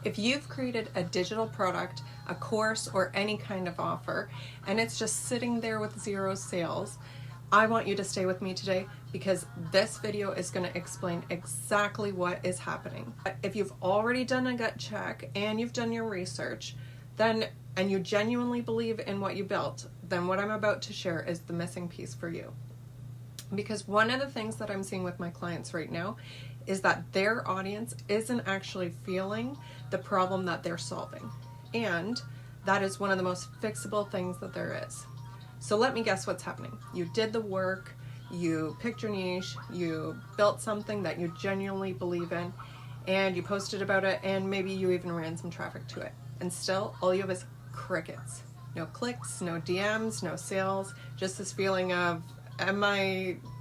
If you've created a digital product, a course, or any kind of offer, and it's just sitting there with zero sales, I want you to stay with me today because this video is going to explain exactly what is happening. If you've already done a gut check and you've done your research, and you genuinely believe in what you built, then what I'm about to share is the missing piece for you. Because one of the things that I'm seeing with my clients right now is that their audience isn't actually feeling the problem that they're solving. And that is one of the most fixable things that there is. So let me guess what's happening. You did the work, you picked your niche, you built something that you genuinely believe in, and you posted about it, and maybe you even ran some traffic to it. And still, all you have is crickets. No clicks, no DMs, no sales, just this feeling of,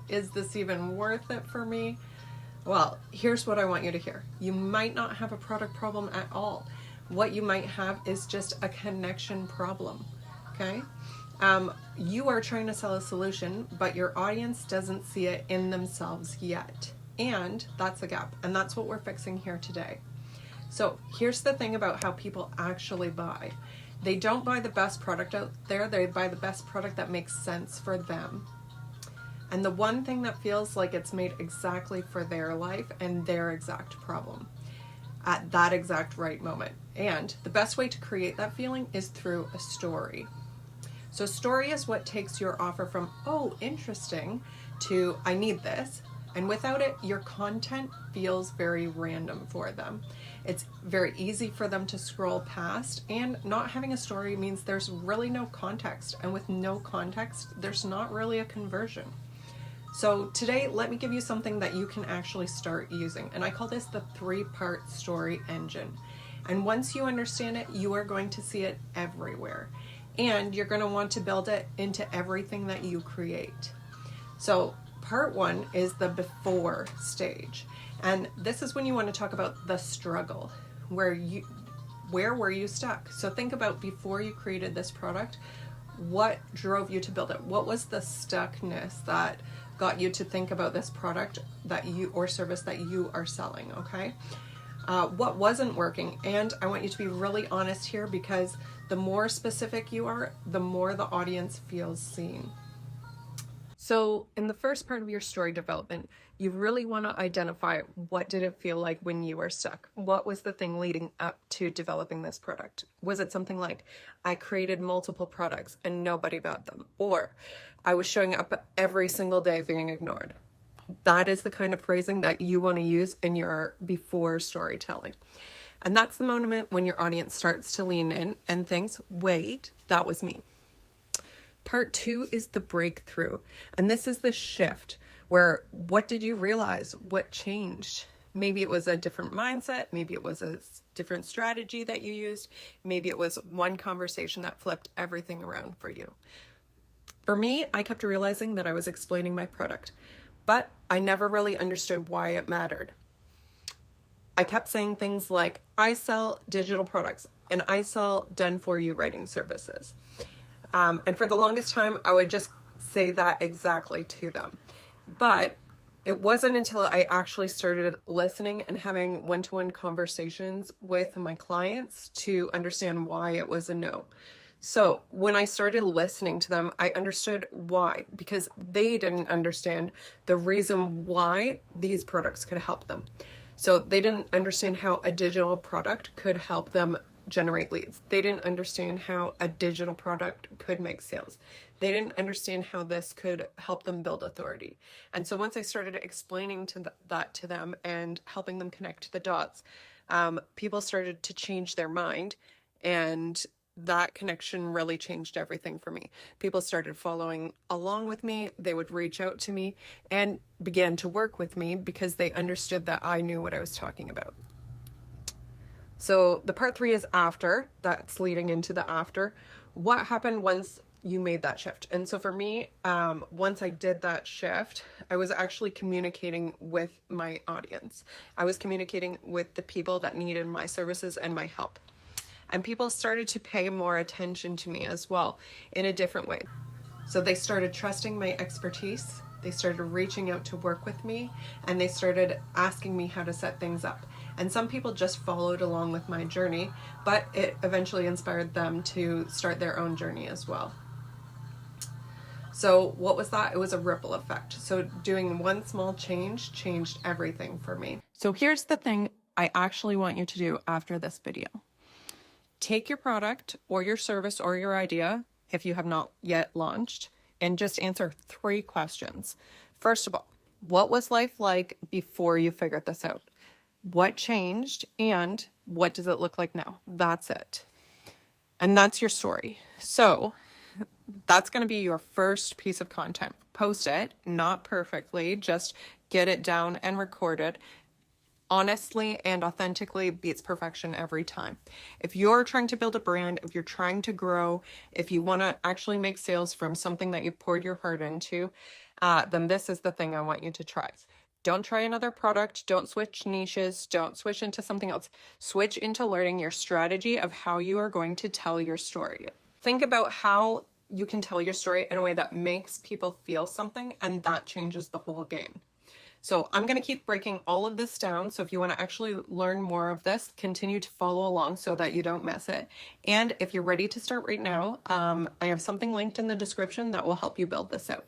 is this even worth it for me? Well, here's what I want you to hear. You might not have a product problem at all. What you might have is just a connection problem, okay? You are trying to sell a solution, but your audience doesn't see it in themselves yet. And that's a gap, and that's what we're fixing here today. So here's the thing about how people actually buy. They don't buy the best product out there, they buy the best product that makes sense for them. And the one thing that feels like it's made exactly for their life and their exact problem at that exact right moment. And the best way to create that feeling is through a story. So story is what takes your offer from, oh, interesting, to I need this. And without it, your content feels very random for them. It's very easy for them to scroll past, and not having a story means there's really no context. And with no context, there's not really a conversion. So today, let me give you something that you can actually start using. And I call this the 3-part story engine. And once you understand it, you are going to see it everywhere. And you're going to want to build it into everything that you create. So part 1 is the before stage. And this is when you want to talk about the struggle. Where were you stuck? So think about before you created this product, what drove you to build it? What was the stuckness that got you to think about this product that you or service that you are selling, okay? What wasn't working? And I want you to be really honest here, because the more specific you are, the more the audience feels seen. So in the first part of your story development, you really want to identify what did it feel like when you were stuck? What was the thing leading up to developing this product? Was it something like, I created multiple products and nobody bought them? Or I was showing up every single day being ignored? That is the kind of phrasing that you want to use in your before storytelling. And that's the moment when your audience starts to lean in and thinks, wait, that was me. Part 2 is the breakthrough. And this is the shift where, what did you realize? What changed? Maybe it was a different mindset. Maybe it was a different strategy that you used. Maybe it was one conversation that flipped everything around for you. For me, I kept realizing that I was explaining my product, but I never really understood why it mattered. I kept saying things like, I sell digital products and I sell done-for-you writing services. And for the longest time, I would just say that exactly to them. But it wasn't until I actually started listening and having one-to-one conversations with my clients to understand why it was a no. So when I started listening to them, I understood why, because they didn't understand the reason why these products could help them. So they didn't understand how a digital product could help them generate leads. They didn't understand how a digital product could make sales. They didn't understand how this could help them build authority. And so once I started explaining that to them and helping them connect the dots, people started to change their mind, and that connection really changed everything for me. People started following along with me. They would reach out to me and began to work with me because they understood that I knew what I was talking about. So the part 3 is after. That's leading into the after. What happened once you made that shift? And so for me, once I did that shift, I was actually communicating with my audience. I was communicating with the people that needed my services and my help. And people started to pay more attention to me as well in a different way. So they started trusting my expertise. They started reaching out to work with me, and they started asking me how to set things up. And some people just followed along with my journey, but it eventually inspired them to start their own journey as well. So what was that? It was a ripple effect. So doing one small change changed everything for me. So here's the thing I actually want you to do after this video. Take your product or your service or your idea, if you have not yet launched, and just answer 3 questions. First of all, what was life like before you figured this out? What changed, and what does it look like now? That's it. And that's your story. So that's going to be your first piece of content. Post it, not perfectly, just get it down and record it. Honestly and authentically beats perfection every time. If you're trying to build a brand, if you're trying to grow, if you want to actually make sales from something that you've poured your heart into, then this is the thing I want you to try. Don't try another product. Don't switch niches. Don't switch into something else. Switch into learning your strategy of how you are going to tell your story. Think about how you can tell your story in a way that makes people feel something, and that changes the whole game. So I'm going to keep breaking all of this down. So if you want to actually learn more of this, continue to follow along so that you don't miss it. And if you're ready to start right now, I have something linked in the description that will help you build this out.